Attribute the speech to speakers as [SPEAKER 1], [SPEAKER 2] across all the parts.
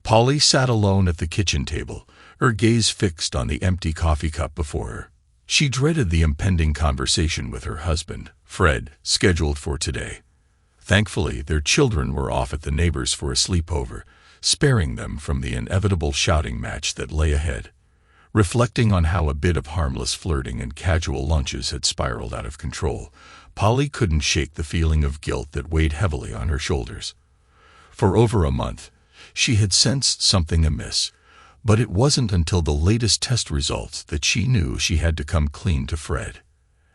[SPEAKER 1] Polly sat alone at the kitchen table, her gaze fixed on the empty coffee cup before her. She dreaded the impending conversation with her husband, Fred, scheduled for today. Thankfully, their children were off at the neighbors for a sleepover, sparing them from the inevitable shouting match that lay ahead. Reflecting on how a bit of harmless flirting and casual lunches had spiraled out of control, Polly couldn't shake the feeling of guilt that weighed heavily on her shoulders. For over a month, she had sensed something amiss, but it wasn't until the latest test results that she knew she had to come clean to Fred.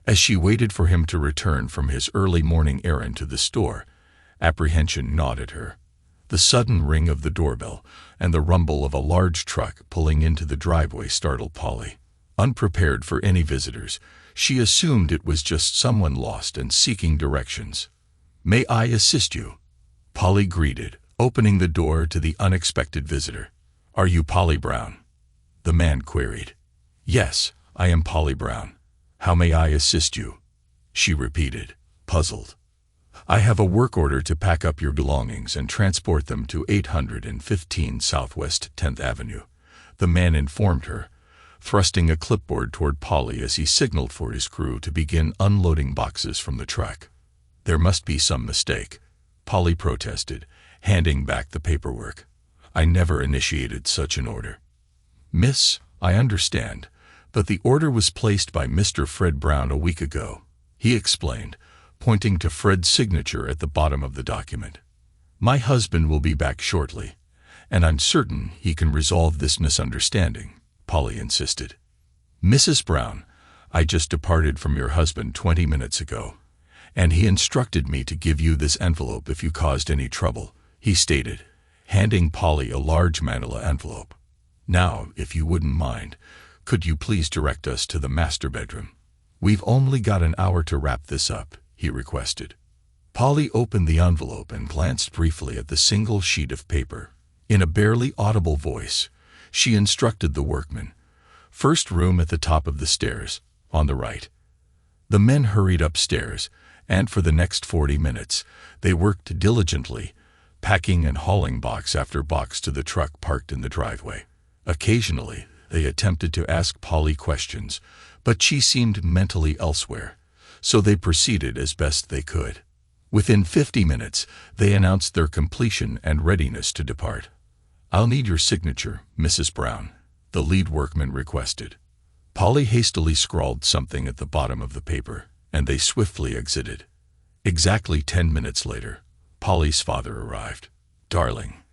[SPEAKER 1] As she waited for him to return from his early morning errand to the store, apprehension gnawed at her. The sudden ring of the doorbell and the rumble of a large truck pulling into the driveway startled Polly. Unprepared for any visitors, she assumed it was just someone lost and seeking directions. "May I assist you?" Polly greeted, opening the door to the unexpected visitor. "Are you Polly Brown?" the man queried. "Yes, I am Polly Brown. How may I assist you?" she repeated, puzzled. "I have a work order to pack up your belongings and transport them to 815 Southwest 10th Avenue, the man informed her, thrusting a clipboard toward Polly as he signaled for his crew to begin unloading boxes from the truck. "There must be some mistake," Polly protested, handing back the paperwork. "I never initiated such an order." "Miss, I understand, but the order was placed by Mr. Fred Brown a week ago," he explained, pointing to Fred's signature at the bottom of the document. "My husband will be back shortly, and I'm certain he can resolve this misunderstanding," Polly insisted. "Mrs. Brown, I just departed from your husband 20 minutes ago, and he instructed me to give you this envelope if you caused any trouble," he stated, handing Polly a large manila envelope. "Now, if you wouldn't mind, could you please direct us to the master bedroom? We've only got an hour to wrap this up," he requested. Polly opened the envelope and glanced briefly at the single sheet of paper. In a barely audible voice, she instructed the workman, "First room at the top of the stairs, on the right." The men hurried upstairs, and for the next 40 minutes, they worked diligently, packing and hauling box after box to the truck parked in the driveway. Occasionally, they attempted to ask Polly questions, but she seemed mentally elsewhere, so they proceeded as best they could. Within 50 minutes, they announced their completion and readiness to depart. "I'll need your signature, Mrs. Brown," the lead workman requested. Polly hastily scrawled something at the bottom of the paper, and they swiftly exited. Exactly 10 minutes later, Polly's father arrived. "Darling,"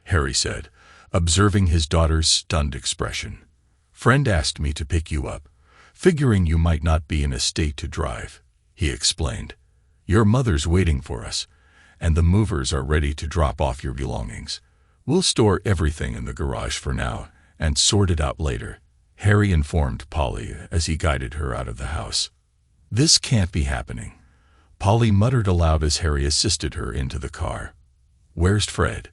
[SPEAKER 1] Harry said, observing his daughter's stunned expression, "Friend asked me to pick you up, figuring you might not be in a state to drive," he explained. "Your mother's waiting for us, and the movers are ready to drop off your belongings. We'll store everything in the garage for now and sort it out later," Harry informed Polly as he guided her out of the house. "This can't be happening," Polly muttered aloud as Harry assisted her into the car. "Where's Fred?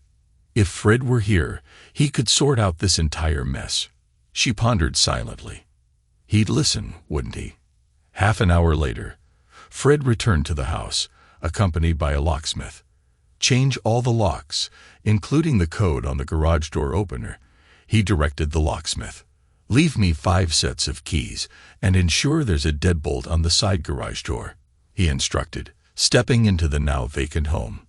[SPEAKER 1] If Fred were here, he could sort out this entire mess," she pondered silently. "He'd listen, wouldn't he?" Half an hour later, Fred returned to the house, accompanied by a locksmith. "Change all the locks, including the code on the garage door opener," he directed the locksmith. "Leave me 5 sets of keys, and ensure there's a deadbolt on the side garage door," he instructed, stepping into the now vacant home.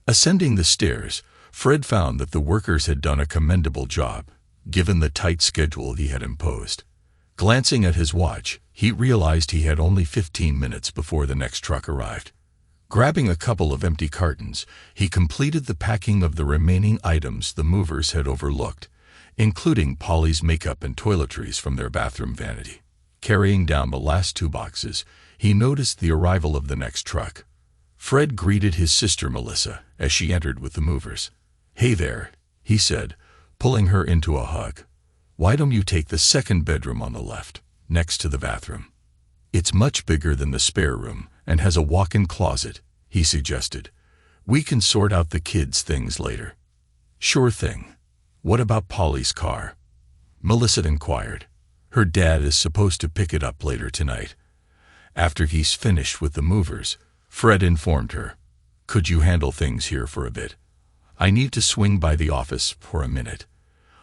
[SPEAKER 1] Ascending the stairs, Fred found that the workers had done a commendable job, given the tight schedule he had imposed. Glancing at his watch, he realized he had only 15 minutes before the next truck arrived. Grabbing a couple of empty cartons, he completed the packing of the remaining items the movers had overlooked, including Polly's makeup and toiletries from their bathroom vanity. Carrying down the last 2 boxes, he noticed the arrival of the next truck. Fred greeted his sister Melissa as she entered with the movers. "Hey there," he said, pulling her into a hug. "Why don't you take the second bedroom on the left, next to the bathroom? It's much bigger than the spare room and has a walk-in closet," he suggested. "We can sort out the kids' things later." "Sure thing. What about Polly's car?" Melissa inquired. "Her dad is supposed to pick it up later tonight, after he's finished with the movers," Fred informed her. "Could you handle things here for a bit? I need to swing by the office for a minute.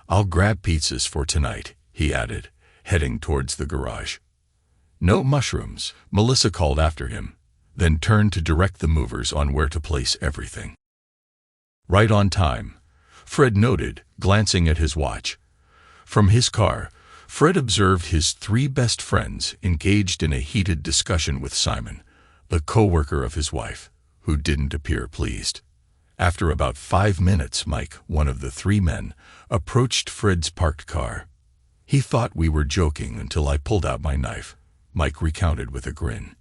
[SPEAKER 1] I'll grab pizzas for tonight, he added, heading towards the garage. No mushrooms, Melissa called after him, then turned to direct the movers on where to place everything. Right on time, Fred noted, glancing at his watch. From his car, Fred observed his 3 best friends engaged in a heated discussion with Simon, the co-worker of his wife, who didn't appear pleased. After about 5 minutes, Mike, one of the 3 men, approached Fred's parked car. He thought we were joking until I pulled out my knife, Mike recounted with a grin.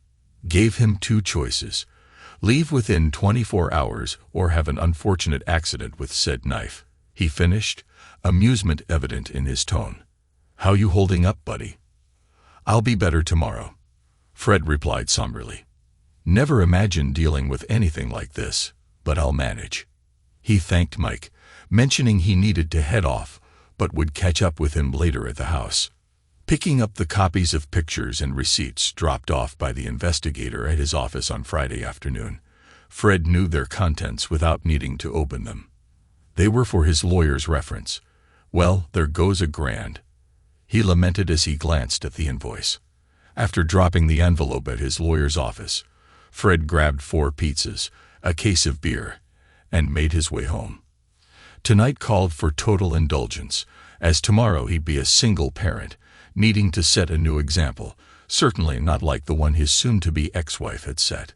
[SPEAKER 1] Gave him 2 choices: leave within 24 hours or have an unfortunate accident with said knife, he finished, amusement evident in his tone. How you holding up, buddy? I'll be better tomorrow, Fred replied somberly. Never imagined dealing with anything like this, but I'll manage. He thanked Mike, mentioning he needed to head off, but would catch up with him later at the house. Picking up the copies of pictures and receipts dropped off by the investigator at his office on Friday afternoon, Fred knew their contents without needing to open them. They were for his lawyer's reference. Well, there goes $1,000. He lamented as he glanced at the invoice. After dropping the envelope at his lawyer's office, Fred grabbed 4 pizzas, a case of beer, and made his way home. Tonight called for total indulgence, as tomorrow he'd be a single parent, needing to set a new example, certainly not like the one his soon-to-be ex-wife had set.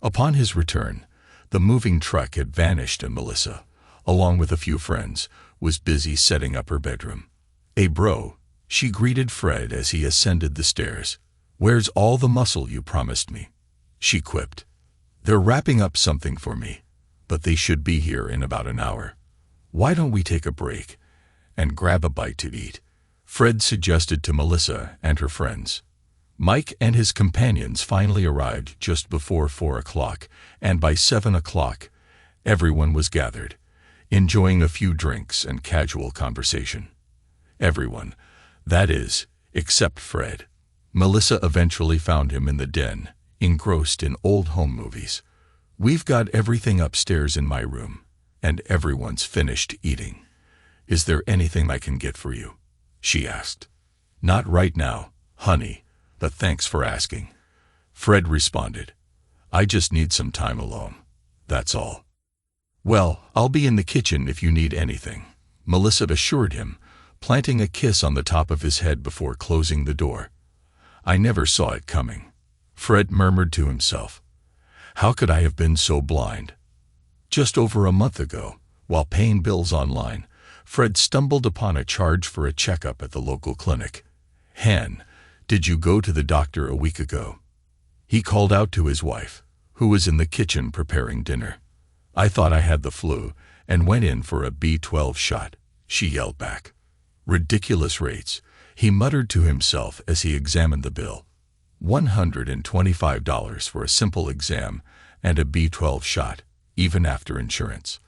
[SPEAKER 1] Upon his return, the moving truck had vanished and Melissa, along with a few friends, was busy setting up her bedroom. "Hey bro," she greeted Fred as he ascended the stairs. "Where's all the muscle you promised me?" she quipped. "They're wrapping up something for me, but they should be here in about an hour. Why don't we take a break and grab a bite to eat?" Fred suggested to Melissa and her friends. Mike and his companions finally arrived just before 4 o'clock, and by 7 o'clock, everyone was gathered, enjoying a few drinks and casual conversation. Everyone, that is, except Fred. Melissa eventually found him in the den, engrossed in old home movies. "We've got everything upstairs in my room, and everyone's finished eating. Is there anything I can get for you?" she asked. "Not right now, honey, but thanks for asking," Fred responded. "I just need some time alone, that's all." "Well, I'll be in the kitchen if you need anything," Melissa assured him, planting a kiss on the top of his head before closing the door. "I never saw it coming," Fred murmured to himself. "How could I have been so blind?" Just over a month ago, while paying bills online, Fred stumbled upon a charge for a checkup at the local clinic. "Han, did you go to the doctor a week ago?" He called out to his wife, who was in the kitchen preparing dinner. "I thought I had the flu and went in for a B12 shot," she yelled back. "Ridiculous rates," he muttered to himself as he examined the bill. $125 for a simple exam and a B12 shot, even after insurance.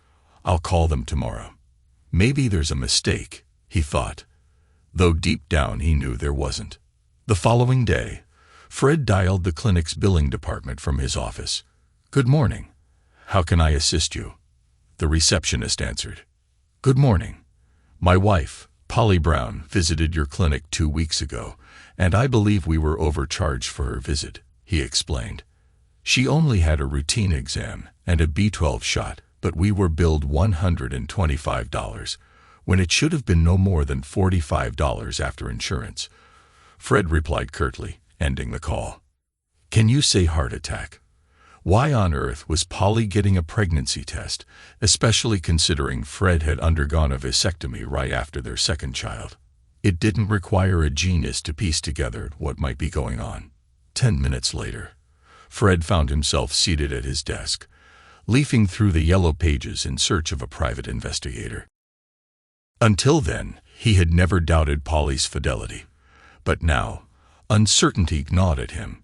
[SPEAKER 1] "I'll call them tomorrow. Maybe there's a mistake," he thought, though deep down he knew there wasn't. The following day, Fred dialed the clinic's billing department from his office. "Good morning. How can I assist you?" The receptionist answered. "Good morning. My wife, Polly Brown, visited your clinic 2 weeks ago, and I believe we were overcharged for her visit," he explained. "She only had a routine exam and a B12 shot, but we were billed $125, when it should have been no more than $45 after insurance," Fred replied curtly, ending the call. "Can you say heart attack? Why on earth was Polly getting a pregnancy test, especially considering Fred had undergone a vasectomy right after their second child? It didn't require a genius to piece together what might be going on." 10 minutes later, Fred found himself seated at his desk, leafing through the yellow pages in search of a private investigator. Until then, he had never doubted Polly's fidelity, but now, uncertainty gnawed at him.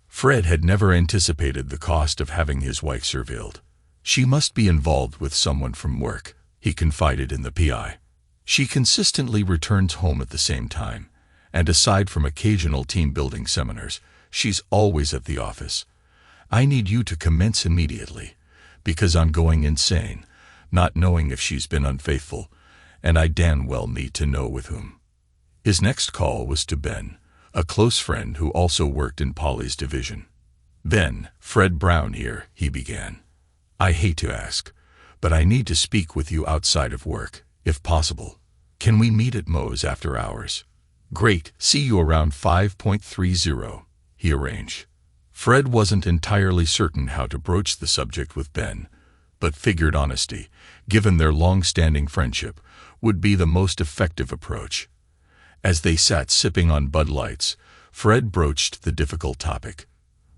[SPEAKER 1] Fred had never anticipated the cost of having his wife surveilled. "She must be involved with someone from work," he confided in the PI. "She consistently returns home at the same time, and aside from occasional team-building seminars, she's always at the office. I need you to commence immediately, because I'm going insane. not knowing if she's been unfaithful, and I damn well need to know with whom. His next call was to Ben, a close friend who also worked in Polly's division. Ben, Fred Brown here, he began. I hate to ask, but I need to speak with you outside of work, if possible. Can we meet at Moe's after hours? Great, see you around 5:30, he arranged. Fred wasn't entirely certain how to broach the subject with Ben, but figured honesty, given their long-standing friendship, would be the most effective approach. As they sat sipping on Bud Lights, Fred broached the difficult topic.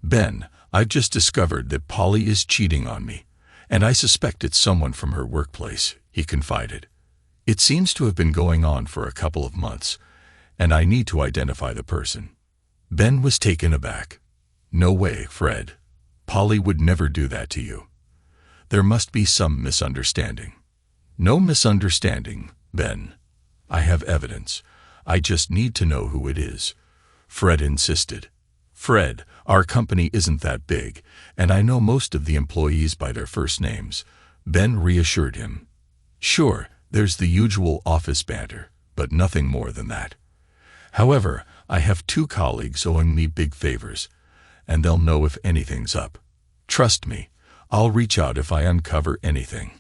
[SPEAKER 1] Ben, I've just discovered that Polly is cheating on me, and I suspect it's someone from her workplace, he confided. It seems to have been going on for a couple of months, and I need to identify the person. Ben was taken aback. No way, Fred. Polly would never do that to you. There must be some misunderstanding. No misunderstanding, Ben. I have evidence. I just need to know who it is, Fred insisted. Fred, our company isn't that big, and I know most of the employees by their first names, Ben reassured him. Sure, there's the usual office banter, but nothing more than that. However, I have 2 colleagues owing me big favors, and they'll know if anything's up. Trust me, I'll reach out if I uncover anything.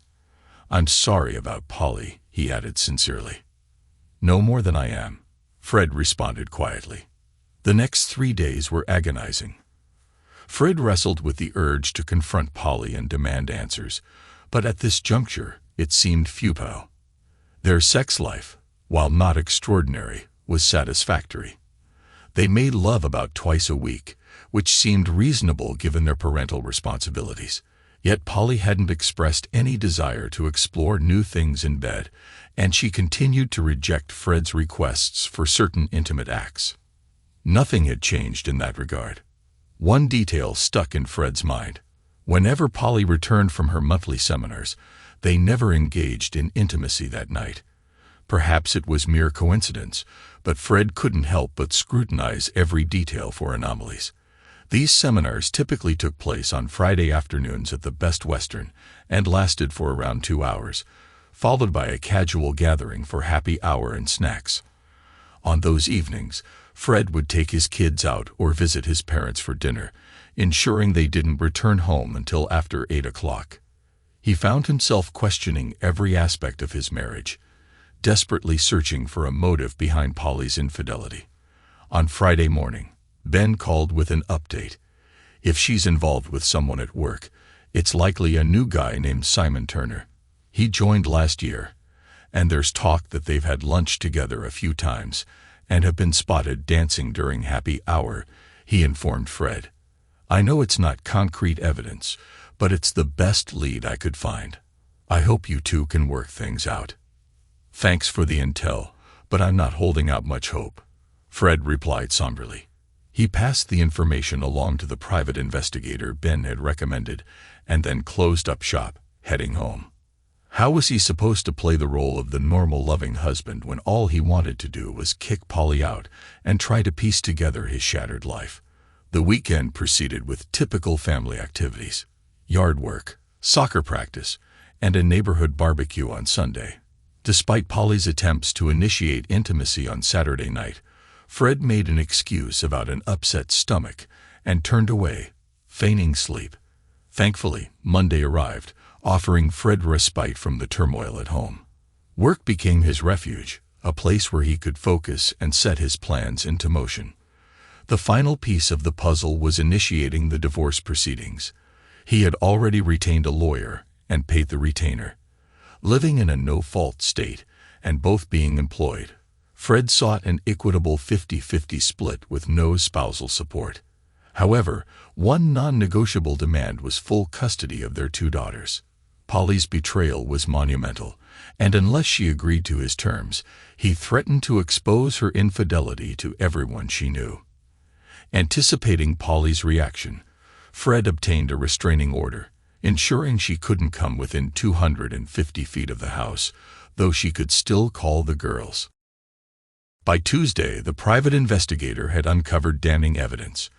[SPEAKER 1] I'm sorry about Polly, he added sincerely. No more than I am, Fred responded quietly. The next 3 days were agonizing. Fred wrestled with the urge to confront Polly and demand answers, but at this juncture, it seemed futile. Their sex life, while not extraordinary, was satisfactory. They made love about twice a week, which seemed reasonable given their parental responsibilities. Yet Polly hadn't expressed any desire to explore new things in bed, and she continued to reject Fred's requests for certain intimate acts. Nothing had changed in that regard. One detail stuck in Fred's mind. Whenever Polly returned from her monthly seminars, they never engaged in intimacy that night. Perhaps it was mere coincidence, but Fred couldn't help but scrutinize every detail for anomalies. These seminars typically took place on Friday afternoons at the Best Western and lasted for around 2 hours, followed by a casual gathering for happy hour and snacks. On those evenings, Fred would take his kids out or visit his parents for dinner, ensuring they didn't return home until after 8 o'clock. He found himself questioning every aspect of his marriage, desperately searching for a motive behind Polly's infidelity. On Friday morning, Ben called with an update. If she's involved with someone at work, it's likely a new guy named Simon Turner. He joined last year, and there's talk that they've had lunch together a few times and have been spotted dancing during happy hour, he informed Fred. I know it's not concrete evidence, but it's the best lead I could find. I hope you two can work things out. Thanks for the intel, but I'm not holding out much hope, Fred replied somberly. He passed the information along to the private investigator Ben had recommended and then closed up shop, heading home. How was he supposed to play the role of the normal loving husband when all he wanted to do was kick Polly out and try to piece together his shattered life? The weekend proceeded with typical family activities: yard work, soccer practice, and a neighborhood barbecue on Sunday. Despite Polly's attempts to initiate intimacy on Saturday night, Fred made an excuse about an upset stomach and turned away, feigning sleep. Thankfully, Monday arrived, offering Fred respite from the turmoil at home. Work became his refuge, a place where he could focus and set his plans into motion. The final piece of the puzzle was initiating the divorce proceedings. He had already retained a lawyer and paid the retainer. Living in a no-fault state and both being employed, Fred sought an equitable 50-50 split with no spousal support. However, one non-negotiable demand was full custody of their 2 daughters. Polly's betrayal was monumental, and unless she agreed to his terms, he threatened to expose her infidelity to everyone she knew. Anticipating Polly's reaction, Fred obtained a restraining order, ensuring she couldn't come within 250 feet of the house, though she could still call the girls. By Tuesday, the private investigator had uncovered damning evidence: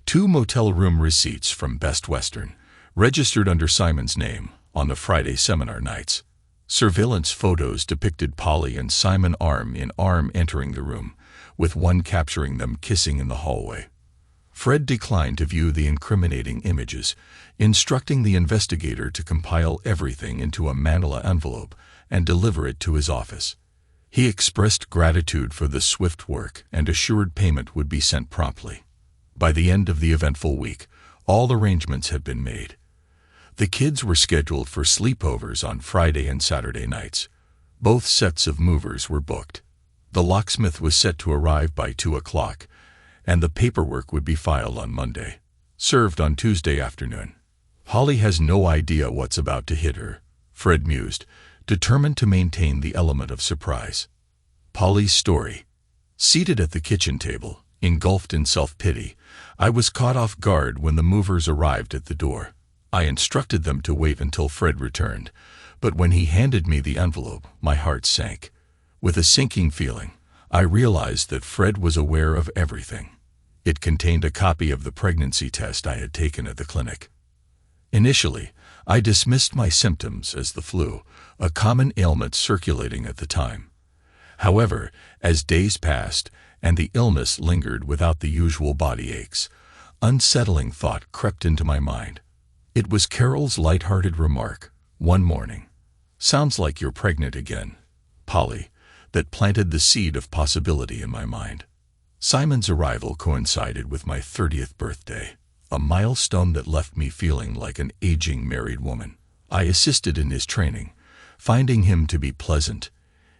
[SPEAKER 1] 2 motel room receipts from Best Western, registered under Simon's name, On the Friday seminar nights, surveillance photos depicted Polly and Simon arm in arm entering the room, with one capturing them kissing in the hallway. Fred declined to view the incriminating images, instructing the investigator to compile everything into a manila envelope and deliver it to his office. He expressed gratitude for the swift work and assured payment would be sent promptly. By the end of the eventful week, all arrangements had been made. The kids were scheduled for sleepovers on Friday and Saturday nights. Both sets of movers were booked. The locksmith was set to arrive by 2 o'clock, and the paperwork would be filed on Monday, served on Tuesday afternoon. Holly has no idea what's about to hit her, Fred mused, determined to maintain the element of surprise. Polly's story. Seated at the kitchen table, engulfed in self-pity, I was caught off guard when the movers arrived at the door. I instructed them to wait until Fred returned, but when he handed me the envelope, my heart sank. With a sinking feeling, I realized that Fred was aware of everything. It contained a copy of the pregnancy test I had taken at the clinic. Initially, I dismissed my symptoms as the flu, a common ailment circulating at the time. However, as days passed and the illness lingered without the usual body aches, unsettling thought crept into my mind. It was Carol's light-hearted remark, one morning, "Sounds like you're pregnant again, Polly," that planted the seed of possibility in my mind. Simon's arrival coincided with my 30th birthday, a milestone that left me feeling like an aging married woman. I assisted in his training, finding him to be pleasant,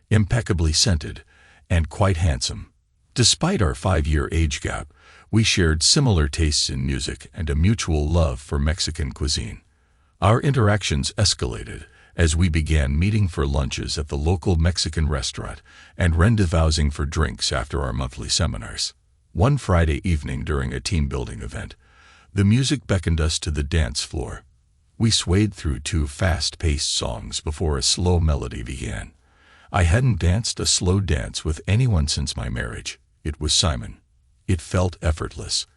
[SPEAKER 1] impeccably scented, and quite handsome. Despite our 5-year age gap, we shared similar tastes in music and a mutual love for Mexican cuisine. Our interactions escalated as we began meeting for lunches at the local Mexican restaurant and rendezvousing for drinks after our monthly seminars. One Friday evening during a team-building event, the music beckoned us to the dance floor. We swayed through 2 fast-paced songs before a slow melody began. I hadn't danced a slow dance with anyone since my marriage. It was Simon. It felt effortless.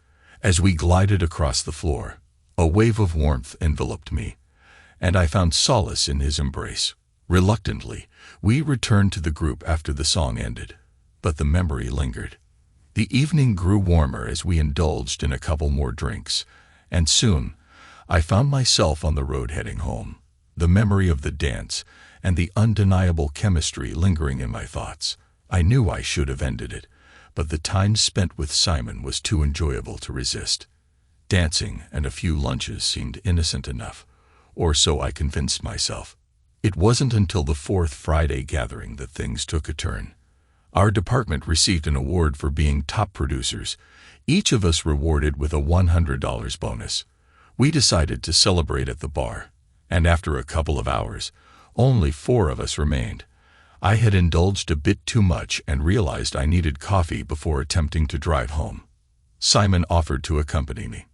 [SPEAKER 1] As we glided across the floor, a wave of warmth enveloped me, and I found solace in his embrace. Reluctantly, we returned to the group after the song ended, but the memory lingered. The evening grew warmer as we indulged in a couple more drinks, and soon I found myself on the road heading home, the memory of the dance and the undeniable chemistry lingering in my thoughts. I knew I should have ended it, but the time spent with Simon was too enjoyable to resist. Dancing and a few lunches seemed innocent enough, or so I convinced myself. It wasn't until the 4th Friday gathering that things took a turn. Our department received an award for being top producers, each of us rewarded with a $100 bonus. We decided to celebrate at the bar, and after a couple of hours, only 4 of us remained. I had indulged a bit too much and realized I needed coffee before attempting to drive home. Simon offered to accompany me.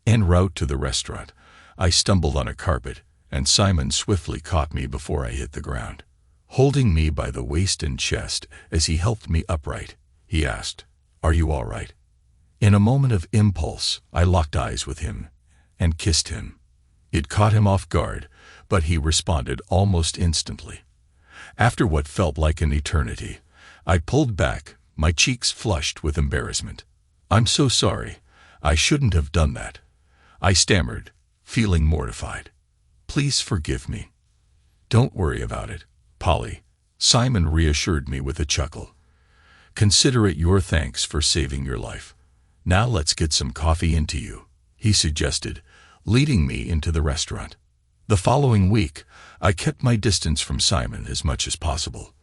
[SPEAKER 1] En route to the restaurant, I stumbled on a carpet, and Simon swiftly caught me before I hit the ground. Holding me by the waist and chest as he helped me upright, he asked, "Are you all right?" In a moment of impulse, I locked eyes with him and kissed him. It caught him off guard, but he responded almost instantly. After what felt like an eternity, I pulled back, my cheeks flushed with embarrassment. "I'm so sorry. I shouldn't have done that," I stammered, feeling mortified. "Please forgive me." "Don't worry about it, Polly," Simon reassured me with a chuckle. "Consider it your thanks for saving your life. Now let's get some coffee into you," he suggested, leading me into the restaurant. The following week, I kept my distance from Simon as much as possible.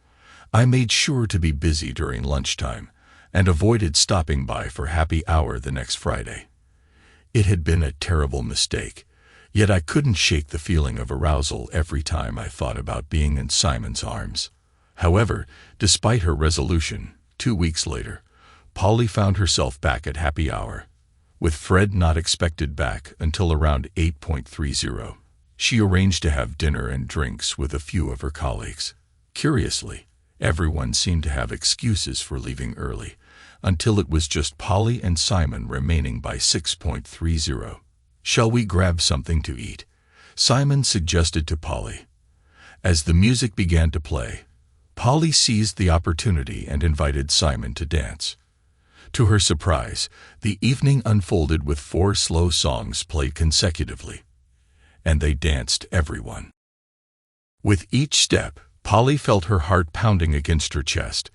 [SPEAKER 1] I made sure to be busy during lunchtime and avoided stopping by for happy hour the next Friday. It had been a terrible mistake, yet I couldn't shake the feeling of arousal every time I thought about being in Simon's arms. However, despite her resolution, 2 weeks later, Polly found herself back at happy hour, with Fred not expected back until around 8:30. She arranged to have dinner and drinks with a few of her colleagues. Curiously, everyone seemed to have excuses for leaving early, until it was just Polly and Simon remaining by 6:30. "Shall we grab something to eat?" Simon suggested to Polly. As the music began to play, Polly seized the opportunity and invited Simon to dance. To her surprise, the evening unfolded with 4 slow songs played consecutively, and they danced everyone. With each step, Polly felt her heart pounding against her chest,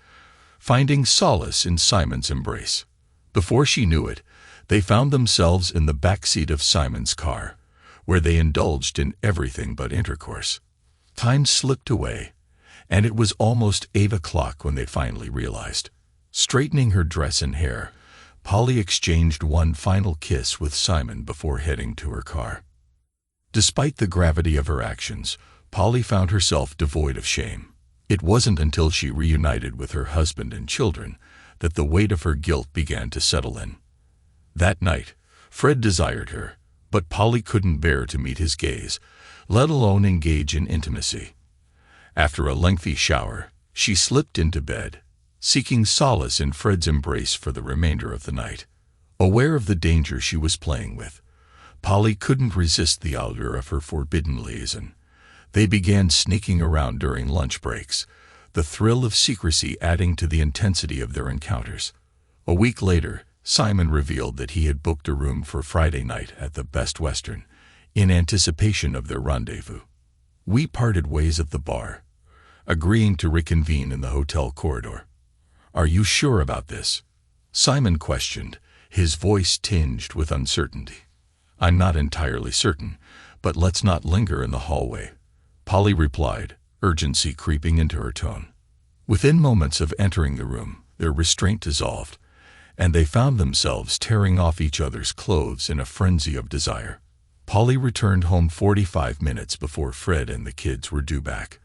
[SPEAKER 1] finding solace in Simon's embrace. Before she knew it, they found themselves in the back seat of Simon's car, where they indulged in everything but intercourse. Time slipped away, and it was almost 8 o'clock when they finally realized. Straightening her dress and hair, Polly exchanged one final kiss with Simon before heading to her car. Despite the gravity of her actions, Polly found herself devoid of shame. It wasn't until she reunited with her husband and children that the weight of her guilt began to settle in. That night, Fred desired her, but Polly couldn't bear to meet his gaze, let alone engage in intimacy. After a lengthy shower, she slipped into bed, seeking solace in Fred's embrace for the remainder of the night. Aware of the danger she was playing with, Polly couldn't resist the allure of her forbidden liaison. They began sneaking around during lunch breaks, the thrill of secrecy adding to the intensity of their encounters. A week later, Simon revealed that he had booked a room for Friday night at the Best Western, in anticipation of their rendezvous. We parted ways at the bar, agreeing to reconvene in the hotel corridor. "Are you sure about this?" Simon questioned, his voice tinged with uncertainty. "I'm not entirely certain, but let's not linger in the hallway," Polly replied, urgency creeping into her tone. Within moments of entering the room, their restraint dissolved, and they found themselves tearing off each other's clothes in a frenzy of desire. Polly returned home 45 minutes before Fred and the kids were due back.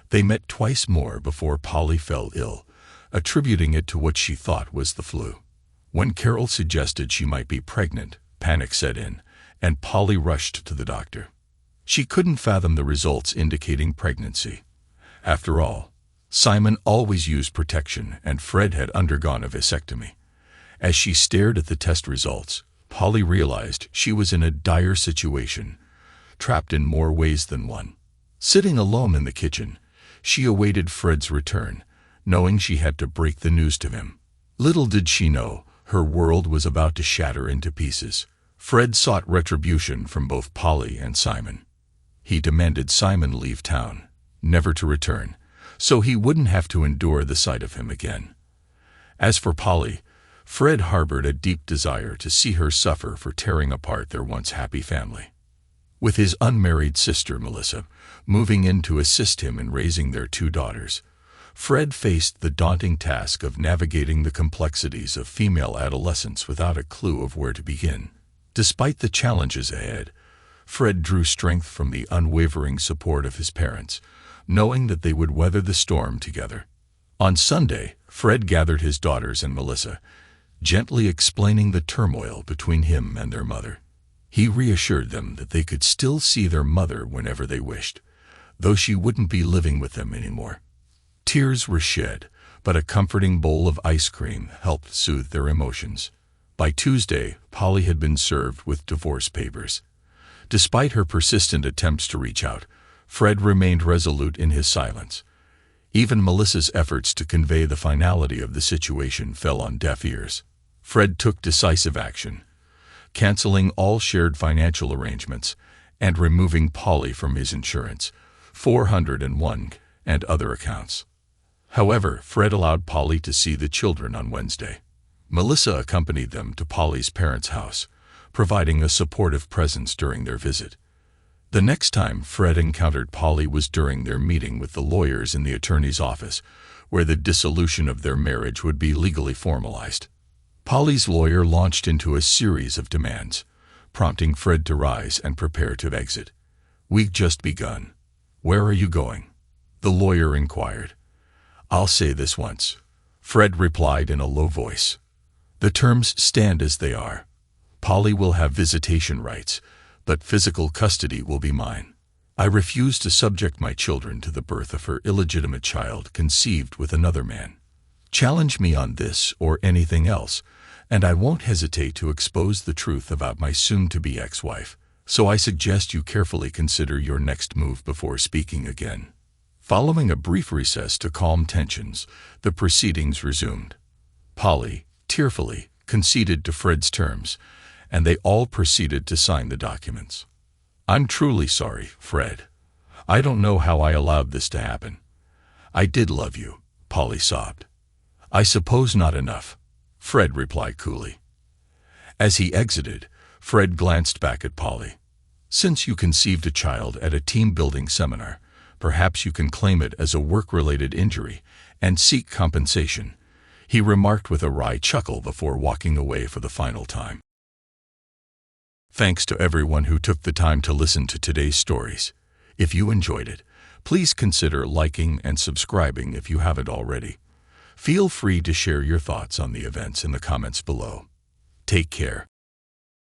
[SPEAKER 1] They met twice more before Polly fell ill, attributing it to what she thought was the flu. When Carol suggested she might be pregnant, panic set in, and Polly rushed to the doctor. She couldn't fathom the results indicating pregnancy. After all, Simon always used protection and Fred had undergone a vasectomy. As she stared at the test results, Polly realized she was in a dire situation, trapped in more ways than one. Sitting alone in the kitchen, she awaited Fred's return, knowing she had to break the news to him. Little did she know, her world was about to shatter into pieces. Fred sought retribution from both Polly and Simon. He demanded Simon leave town, never to return, so he wouldn't have to endure the sight of him again. As for Polly, Fred harbored a deep desire to see her suffer for tearing apart their once happy family. With his unmarried sister, Melissa, moving in to assist him in raising their 2 daughters, Fred faced the daunting task of navigating the complexities of female adolescence without a clue of where to begin. Despite the challenges ahead, Fred drew strength from the unwavering support of his parents, knowing that they would weather the storm together. On Sunday, Fred gathered his daughters and Melissa, gently explaining the turmoil between him and their mother. He reassured them that they could still see their mother whenever they wished, though she wouldn't be living with them anymore. Tears were shed, but a comforting bowl of ice cream helped soothe their emotions. By Tuesday, Polly had been served with divorce papers. Despite her persistent attempts to reach out, Fred remained resolute in his silence. Even Melissa's efforts to convey the finality of the situation fell on deaf ears. Fred took decisive action, canceling all shared financial arrangements and removing Polly from his insurance, 401, and other accounts. However, Fred allowed Polly to see the children on Wednesday. Melissa accompanied them to Polly's parents' house, providing a supportive presence during their visit. The next time Fred encountered Polly was during their meeting with the lawyers in the attorney's office, where the dissolution of their marriage would be legally formalized. Polly's lawyer launched into a series of demands, prompting Fred to rise and prepare to exit. "We've just begun. Where are you going?" the lawyer inquired. "I'll say this once," Fred replied in a low voice. "The terms stand as they are. Polly will have visitation rights, but physical custody will be mine. I refuse to subject my children to the birth of her illegitimate child conceived with another man. Challenge me on this or anything else, and I won't hesitate to expose the truth about my soon-to-be ex-wife," so I suggest you carefully consider your next move before speaking again. Following a brief recess to calm tensions, the proceedings resumed. Polly, tearfully, conceded to Fred's terms, and they all proceeded to sign the documents. "I'm truly sorry, Fred. I don't know how I allowed this to happen. I did love you," Polly sobbed. "I suppose not enough," Fred replied coolly. As he exited, Fred glanced back at Polly. "Since you conceived a child at a team-building seminar, perhaps you can claim it as a work-related injury and seek compensation," he remarked with a wry chuckle before walking away for the final time. Thanks to everyone who took the time to listen to today's stories. If you enjoyed it, please consider liking and subscribing if you haven't already. Feel free to share your thoughts on the events in the comments below. Take care,